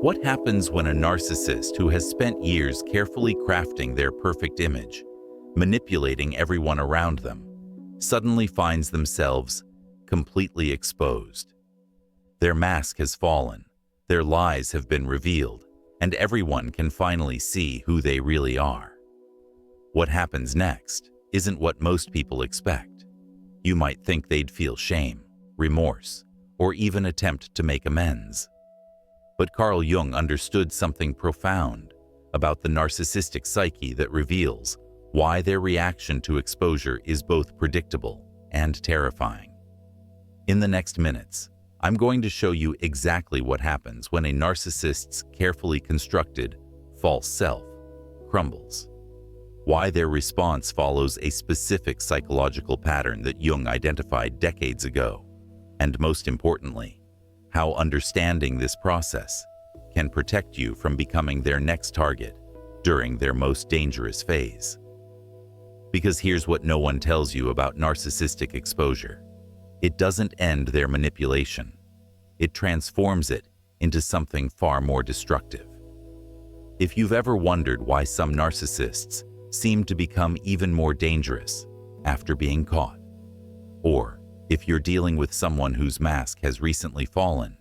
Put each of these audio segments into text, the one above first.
What happens when a narcissist who has spent years carefully crafting their perfect image, manipulating everyone around them, suddenly finds themselves completely exposed? Their mask has fallen, their lies have been revealed, and everyone can finally see who they really are. What happens next isn't what most people expect. You might think they'd feel shame, remorse, or even attempt to make amends. But Carl Jung understood something profound about the narcissistic psyche that reveals why their reaction to exposure is both predictable and terrifying. In the next minutes, I'm going to show you exactly what happens when a narcissist's carefully constructed false self crumbles, why their response follows a specific psychological pattern that Jung identified decades ago, and most importantly, how understanding this process can protect you from becoming their next target during their most dangerous phase. Because here's what no one tells you about narcissistic exposure. It doesn't end their manipulation. It transforms it into something far more destructive. If you've ever wondered why some narcissists seem to become even more dangerous after being caught, or if you're dealing with someone whose mask has recently fallen,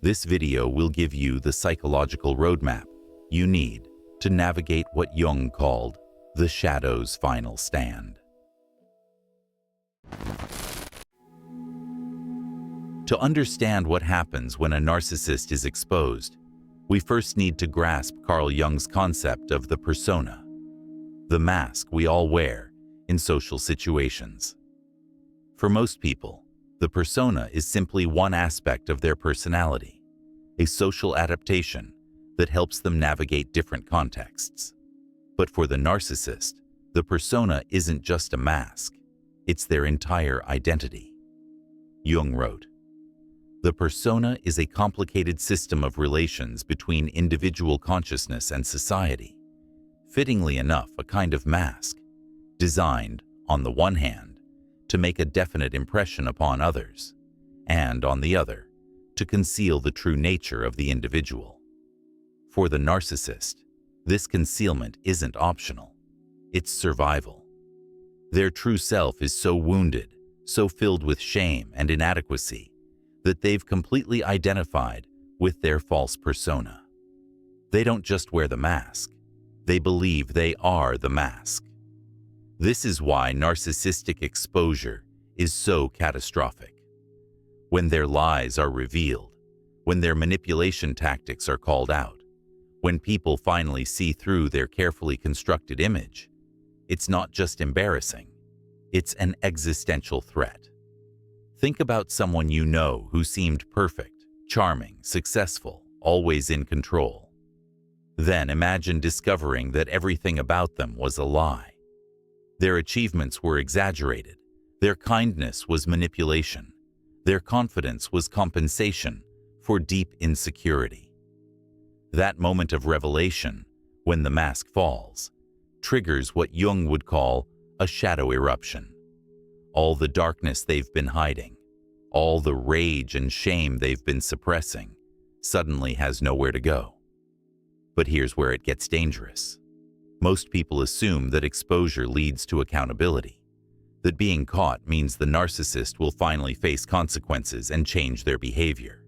this video will give you the psychological roadmap you need to navigate what Jung called the shadow's final stand. To understand what happens when a narcissist is exposed, we first need to grasp Carl Jung's concept of the persona, the mask we all wear in social situations. For most people, the persona is simply one aspect of their personality, a social adaptation that helps them navigate different contexts. But for the narcissist, the persona isn't just a mask, it's their entire identity. Jung wrote, "The persona is a complicated system of relations between individual consciousness and society, fittingly enough a kind of mask, designed, on the one hand, to make a definite impression upon others, and on the other, to conceal the true nature of the individual. For the narcissist, this concealment isn't optional, it's survival. Their true self is so wounded, so filled with shame and inadequacy, that they've completely identified with their false persona. They don't just wear the mask, they believe they are the mask. This is why narcissistic exposure is so catastrophic. When their lies are revealed, when their manipulation tactics are called out, when people finally see through their carefully constructed image, it's not just embarrassing, it's an existential threat. Think about someone you know who seemed perfect, charming, successful, always in control. Then imagine discovering that everything about them was a lie. Their achievements were exaggerated, their kindness was manipulation, their confidence was compensation for deep insecurity. That moment of revelation, when the mask falls, triggers what Jung would call a shadow eruption. All the darkness they've been hiding, all the rage and shame they've been suppressing, suddenly has nowhere to go. But here's where it gets dangerous. Most people assume that exposure leads to accountability, that being caught means the narcissist will finally face consequences and change their behavior.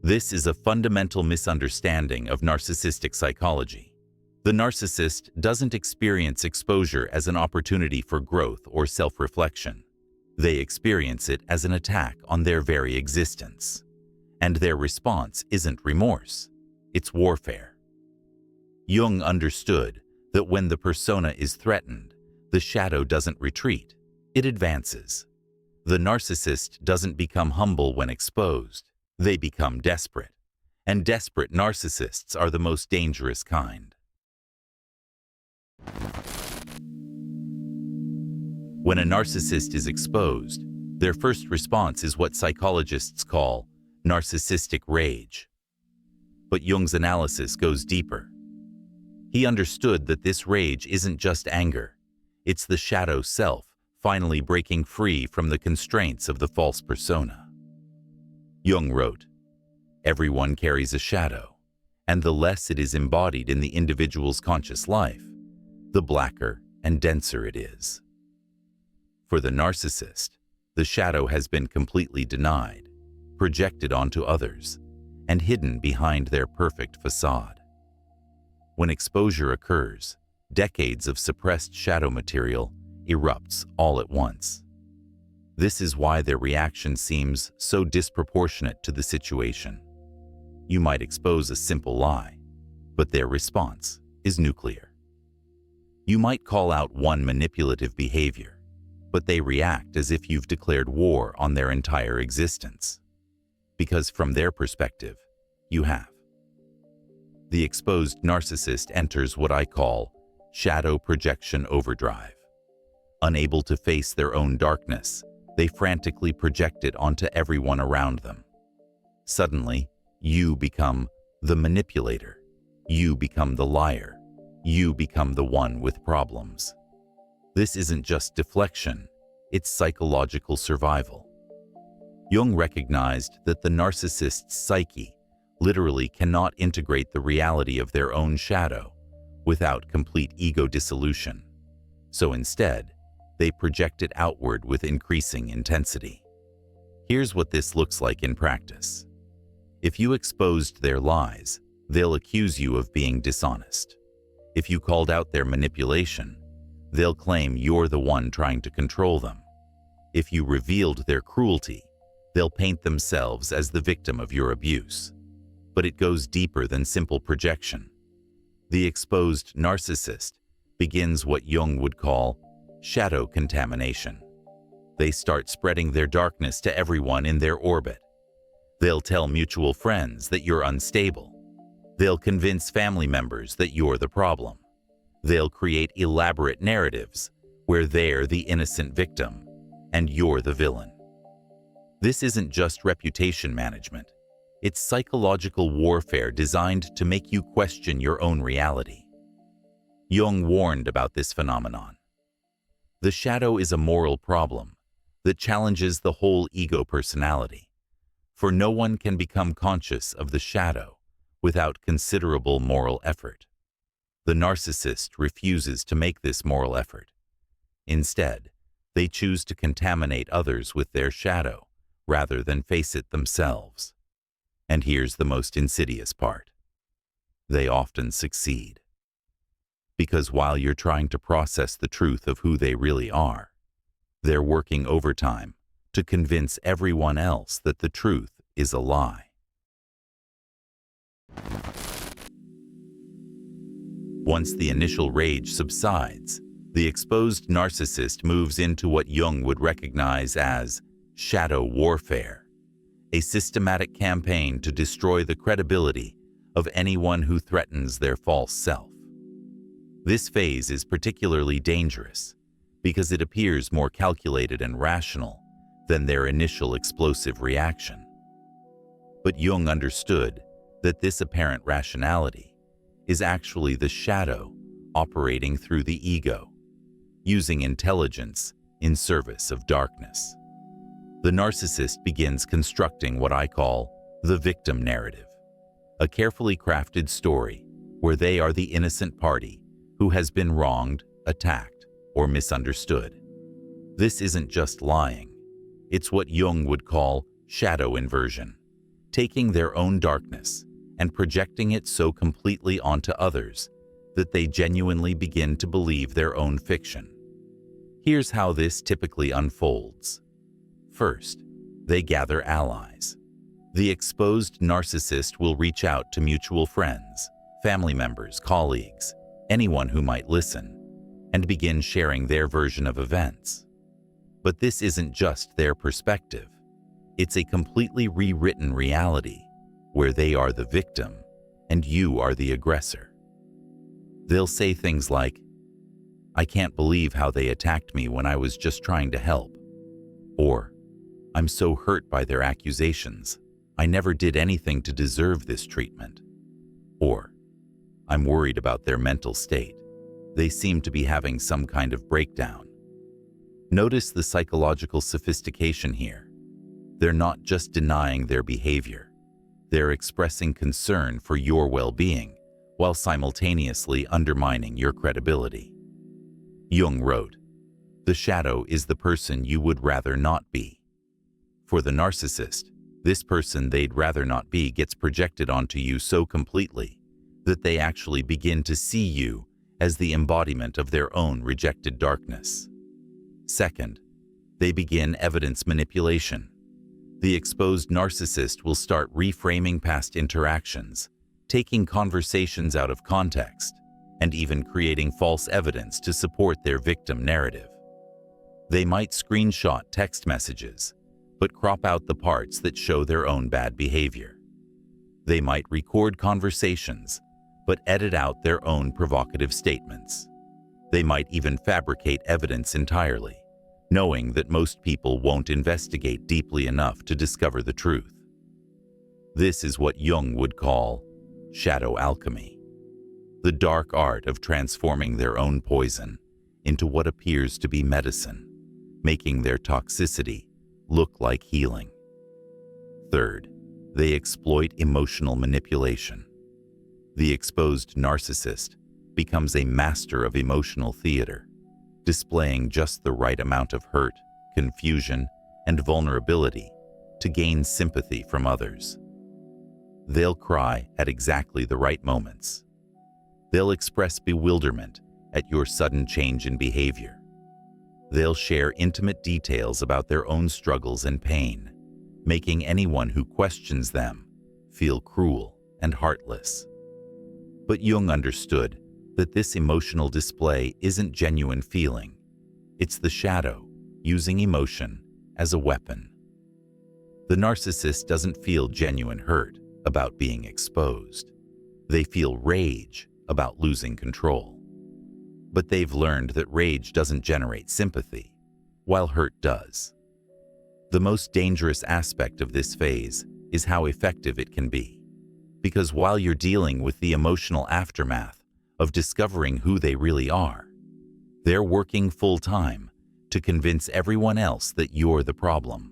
This is a fundamental misunderstanding of narcissistic psychology. The narcissist doesn't experience exposure as an opportunity for growth or self-reflection. They experience it as an attack on their very existence. And their response isn't remorse, it's warfare. Jung understood that when the persona is threatened, the shadow doesn't retreat, it advances. The narcissist doesn't become humble when exposed, they become desperate. And desperate narcissists are the most dangerous kind. When a narcissist is exposed, their first response is what psychologists call narcissistic rage. But Jung's analysis goes deeper. He understood that this rage isn't just anger, it's the shadow self finally breaking free from the constraints of the false persona. Jung wrote, "Everyone carries a shadow, And the less it is embodied in the individual's conscious life, the blacker and denser it is. For the narcissist, the shadow has been completely denied, projected onto others, and hidden behind their perfect facade. When exposure occurs, decades of suppressed shadow material erupts all at once. This is why their reaction seems so disproportionate to the situation. You might expose a simple lie, but their response is nuclear. You might call out one manipulative behavior, but they react as if you've declared war on their entire existence. Because from their perspective, you have. The exposed narcissist enters what I call shadow projection overdrive. Unable to face their own darkness, they frantically project it onto everyone around them. Suddenly, you become the manipulator. You become the liar. You become the one with problems. This isn't just deflection, it's psychological survival. Jung recognized that the narcissist's psyche literally cannot integrate the reality of their own shadow without complete ego dissolution. So instead, they project it outward with increasing intensity. Here's what this looks like in practice. If you exposed their lies, they'll accuse you of being dishonest. If you called out their manipulation, they'll claim you're the one trying to control them. If you revealed their cruelty, they'll paint themselves as the victim of your abuse. But it goes deeper than simple projection. The exposed narcissist begins what Jung would call shadow contamination. They start spreading their darkness to everyone in their orbit. They'll tell mutual friends that you're unstable. They'll convince family members that you're the problem. They'll create elaborate narratives where they're the innocent victim and you're the villain. This isn't just reputation management. It's psychological warfare designed to make you question your own reality. Jung warned about this phenomenon. The shadow is a moral problem that challenges the whole ego personality, for no one can become conscious of the shadow without considerable moral effort. The narcissist refuses to make this moral effort. Instead, they choose to contaminate others with their shadow rather than face it themselves. And here's the most insidious part. They often succeed. Because while you're trying to process the truth of who they really are, they're working overtime to convince everyone else that the truth is a lie. Once the initial rage subsides, the exposed narcissist moves into what Jung would recognize as shadow warfare, a systematic campaign to destroy the credibility of anyone who threatens their false self. This phase is particularly dangerous because it appears more calculated and rational than their initial explosive reaction. But Jung understood that this apparent rationality is actually the shadow operating through the ego, using intelligence in service of darkness. The narcissist begins constructing what I call the victim narrative, a carefully crafted story where they are the innocent party who has been wronged, attacked, or misunderstood. This isn't just lying. It's what Jung would call shadow inversion, taking their own darkness and projecting it so completely onto others that they genuinely begin to believe their own fiction. Here's how this typically unfolds. First, they gather allies. The exposed narcissist will reach out to mutual friends, family members, colleagues, anyone who might listen, and begin sharing their version of events. But this isn't just their perspective. It's a completely rewritten reality where they are the victim and you are the aggressor. They'll say things like, "I can't believe how they attacked me when I was just trying to help," or "I'm so hurt by their accusations. I never did anything to deserve this treatment," or "I'm worried about their mental state. They seem to be having some kind of breakdown." Notice the psychological sophistication here. They're not just denying their behavior. They're expressing concern for your well-being while simultaneously undermining your credibility. Jung wrote, "The shadow is the person you would rather not be." For the narcissist, this person they'd rather not be gets projected onto you so completely that they actually begin to see you as the embodiment of their own rejected darkness. Second, they begin evidence manipulation. The exposed narcissist will start reframing past interactions, taking conversations out of context, and even creating false evidence to support their victim narrative. They might screenshot text messages, but crop out the parts that show their own bad behavior. They might record conversations, but edit out their own provocative statements. They might even fabricate evidence entirely, knowing that most people won't investigate deeply enough to discover the truth. This is what Jung would call shadow alchemy, the dark art of transforming their own poison into what appears to be medicine, making their toxicity look like healing. Third, they exploit emotional manipulation. The exposed narcissist becomes a master of emotional theater, displaying just the right amount of hurt, confusion, and vulnerability to gain sympathy from others. They'll cry at exactly the right moments. They'll express bewilderment at your sudden change in behavior. They'll share intimate details about their own struggles and pain, making anyone who questions them feel cruel and heartless. But Jung understood that this emotional display isn't genuine feeling. It's the shadow using emotion as a weapon. The narcissist doesn't feel genuine hurt about being exposed. They feel rage about losing control. But they've learned that rage doesn't generate sympathy, while hurt does. The most dangerous aspect of this phase is how effective it can be. Because while you're dealing with the emotional aftermath of discovering who they really are, they're working full-time to convince everyone else that you're the problem.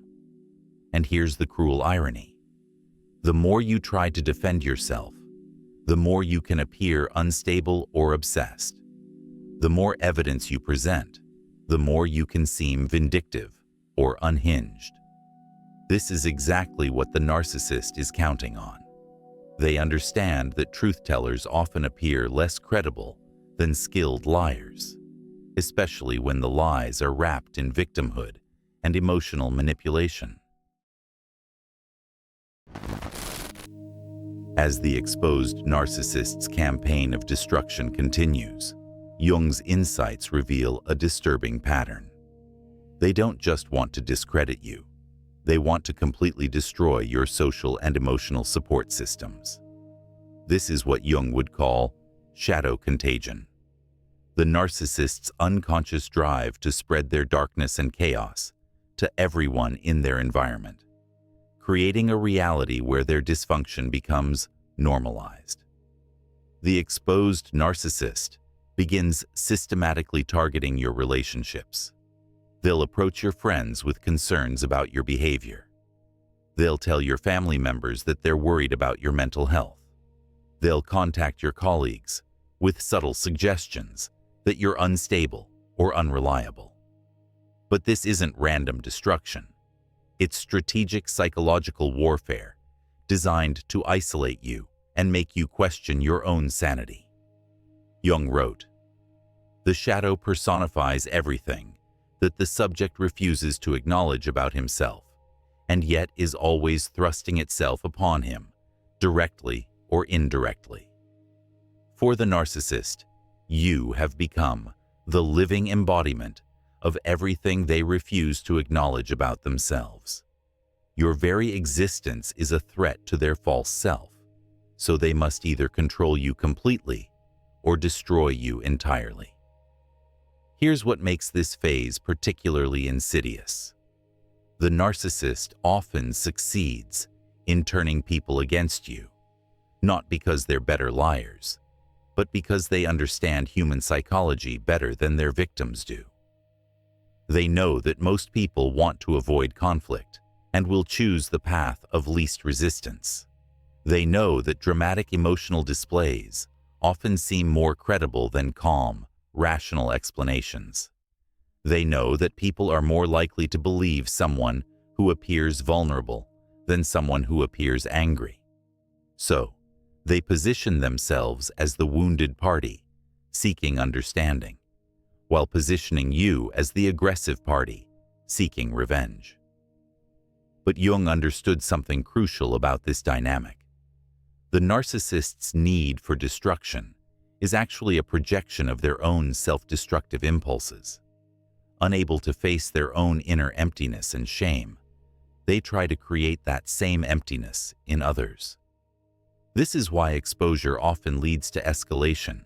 And here's the cruel irony. The more you try to defend yourself, the more you can appear unstable or obsessed. The more evidence you present, the more you can seem vindictive or unhinged. This is exactly what the narcissist is counting on. They understand that truth-tellers often appear less credible than skilled liars, especially when the lies are wrapped in victimhood and emotional manipulation. As the exposed narcissist's campaign of destruction continues, Jung's insights reveal a disturbing pattern. They don't just want to discredit you. They want to completely destroy your social and emotional support systems. This is what Jung would call shadow contagion. The narcissist's unconscious drive to spread their darkness and chaos to everyone in their environment, creating a reality where their dysfunction becomes normalized. The exposed narcissist begins systematically targeting your relationships. They'll approach your friends with concerns about your behavior. They'll tell your family members that they're worried about your mental health. They'll contact your colleagues with subtle suggestions that you're unstable or unreliable. But this isn't random destruction. It's strategic psychological warfare designed to isolate you and make you question your own sanity. Jung wrote, "The shadow personifies everything that the subject refuses to acknowledge about himself, and yet is always thrusting itself upon him, directly or indirectly." For the narcissist, you have become the living embodiment of everything they refuse to acknowledge about themselves. Your very existence is a threat to their false self, so they must either control you completely or destroy you entirely. Here's what makes this phase particularly insidious. The narcissist often succeeds in turning people against you, not because they're better liars, but because they understand human psychology better than their victims do. They know that most people want to avoid conflict and will choose the path of least resistance. They know that dramatic emotional displays often seem more credible than calm, rational explanations. They know that people are more likely to believe someone who appears vulnerable than someone who appears angry. So, they position themselves as the wounded party, seeking understanding, while positioning you as the aggressive party, seeking revenge. But Jung understood something crucial about this dynamic. The narcissist's need for destruction is actually a projection of their own self-destructive impulses. Unable to face their own inner emptiness and shame, they try to create that same emptiness in others. This is why exposure often leads to escalation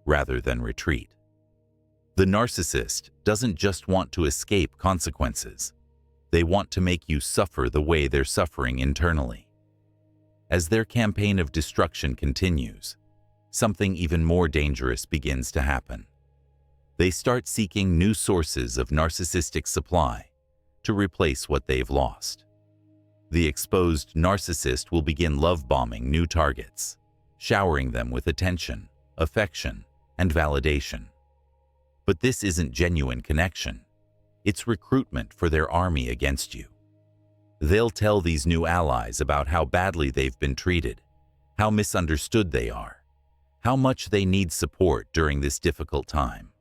rather than retreat. The narcissist doesn't just want to escape consequences. They want to make you suffer the way they're suffering internally. As their campaign of destruction continues, something even more dangerous begins to happen. They start seeking new sources of narcissistic supply to replace what they've lost. The exposed narcissist will begin love-bombing new targets, showering them with attention, affection, and validation. But this isn't genuine connection. It's recruitment for their army against you. They'll tell these new allies about how badly they've been treated, how misunderstood they are, how much they need support during this difficult time.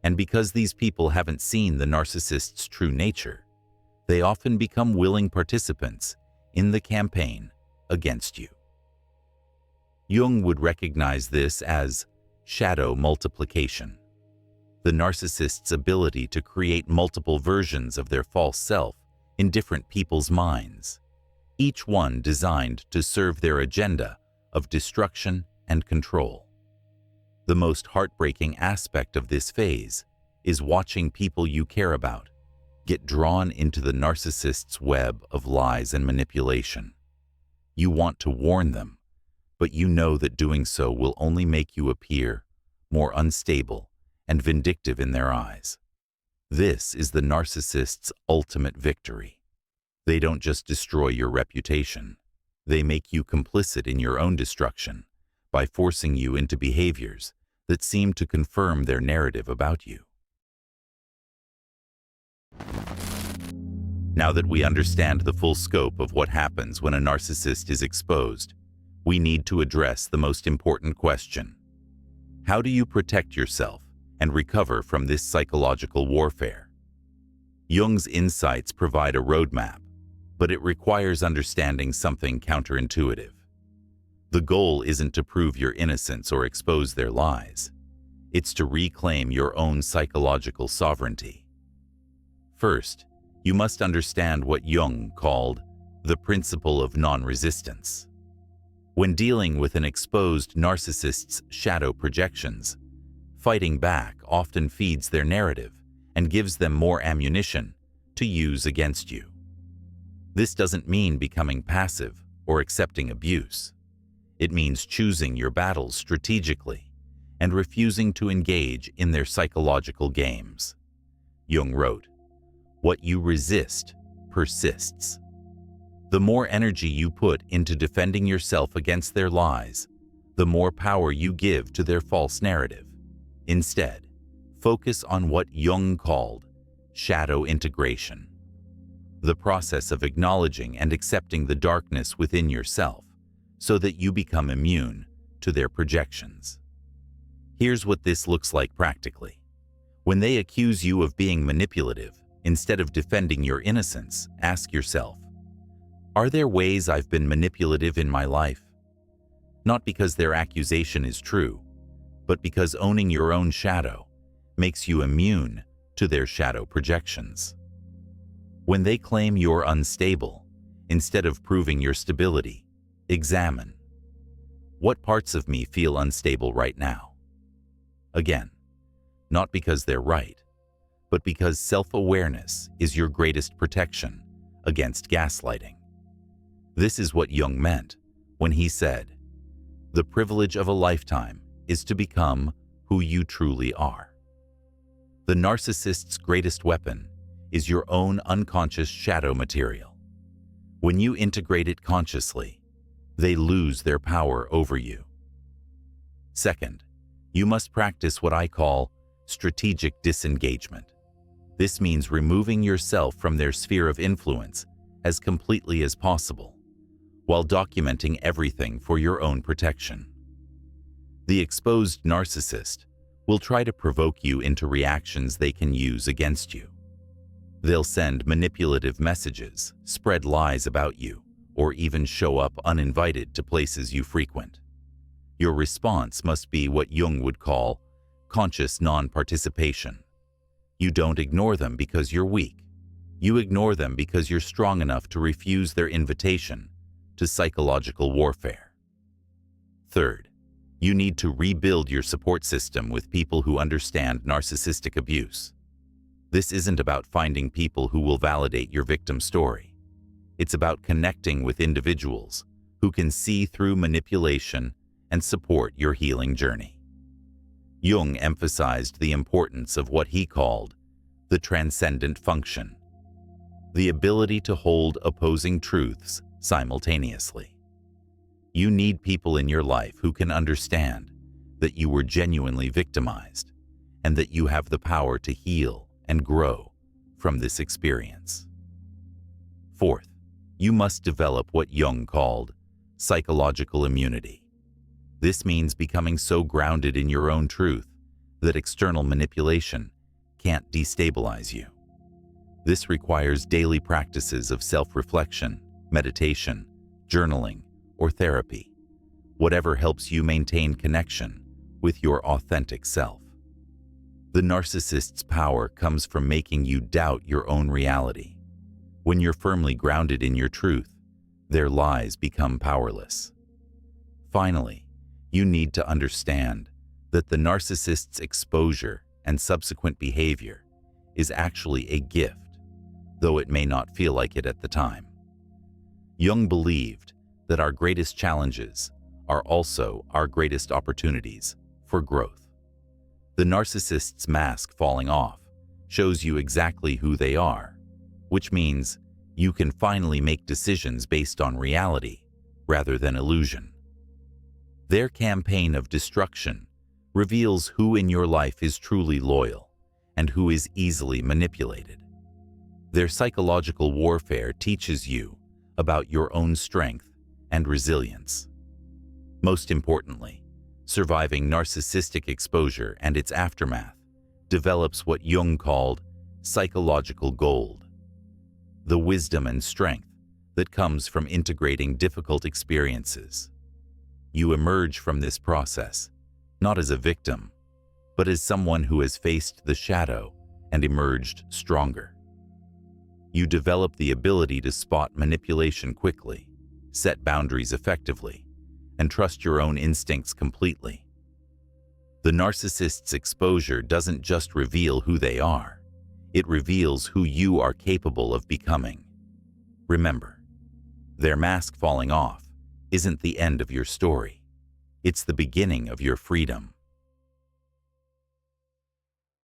And because these people haven't seen the narcissist's true nature, they often become willing participants in the campaign against you. Jung would recognize this as shadow multiplication, the narcissist's ability to create multiple versions of their false self in different people's minds, each one designed to serve their agenda of destruction and control. The most heartbreaking aspect of this phase is watching people you care about get drawn into the narcissist's web of lies and manipulation. You want to warn them, but you know that doing so will only make you appear more unstable and vindictive in their eyes. This is the narcissist's ultimate victory. They don't just destroy your reputation. They make you complicit in your own destruction by forcing you into behaviors that seem to confirm their narrative about you. Now that we understand the full scope of what happens when a narcissist is exposed, we need to address the most important question. How do you protect yourself and recover from this psychological warfare? Jung's insights provide a roadmap, but it requires understanding something counterintuitive. The goal isn't to prove your innocence or expose their lies. It's to reclaim your own psychological sovereignty. First, you must understand what Jung called the principle of non-resistance. When dealing with an exposed narcissist's shadow projections, fighting back often feeds their narrative and gives them more ammunition to use against you. This doesn't mean becoming passive or accepting abuse. It means choosing your battles strategically and refusing to engage in their psychological games. Jung wrote, "What you resist persists." The more energy you put into defending yourself against their lies, the more power you give to their false narrative. Instead, focus on what Jung called shadow integration, the process of acknowledging and accepting the darkness within yourself so that you become immune to their projections. Here's what this looks like practically. When they accuse you of being manipulative, instead of defending your innocence, ask yourself, are there ways I've been manipulative in my life? Not because their accusation is true, but because owning your own shadow makes you immune to their shadow projections. When they claim you're unstable, instead of proving your stability, examine, what parts of me feel unstable right now? Again, not because they're right, but because self-awareness is your greatest protection against gaslighting. This is what Jung meant when he said, "The privilege of a lifetime is to become who you truly are." The narcissist's greatest weapon is your own unconscious shadow material. When you integrate it consciously, they lose their power over you. Second, you must practice what I call strategic disengagement. This means removing yourself from their sphere of influence as completely as possible, while documenting everything for your own protection. The exposed narcissist will try to provoke you into reactions they can use against you. They'll send manipulative messages, spread lies about you, or even show up uninvited to places you frequent. Your response must be what Jung would call conscious non-participation. You don't ignore them because you're weak. You ignore them because you're strong enough to refuse their invitation to psychological warfare. Third, you need to rebuild your support system with people who understand narcissistic abuse. This isn't about finding people who will validate your victim story. It's about connecting with individuals who can see through manipulation and support your healing journey. Jung emphasized the importance of what he called the transcendent function, the ability to hold opposing truths simultaneously. You need people in your life who can understand that you were genuinely victimized and that you have the power to heal and grow from this experience. Fourth, you must develop what Jung called psychological immunity. This means becoming so grounded in your own truth that external manipulation can't destabilize you. This requires daily practices of self-reflection, meditation, journaling, or therapy, whatever helps you maintain connection with your authentic self. The narcissist's power comes from making you doubt your own reality. When you're firmly grounded in your truth, their lies become powerless. Finally, you need to understand that the narcissist's exposure and subsequent behavior is actually a gift, though it may not feel like it at the time. Jung believed that our greatest challenges are also our greatest opportunities for growth. The narcissist's mask falling off shows you exactly who they are, which means you can finally make decisions based on reality rather than illusion. Their campaign of destruction reveals who in your life is truly loyal and who is easily manipulated. Their psychological warfare teaches you about your own strength and resilience. Most importantly, surviving narcissistic exposure and its aftermath develops what Jung called psychological gold, the wisdom and strength that comes from integrating difficult experiences. You emerge from this process not as a victim, but as someone who has faced the shadow and emerged stronger. You develop the ability to spot manipulation quickly, set boundaries effectively, and trust your own instincts completely. The narcissist's exposure doesn't just reveal who they are, it reveals who you are capable of becoming. Remember, their mask falling off isn't the end of your story. It's the beginning of your freedom.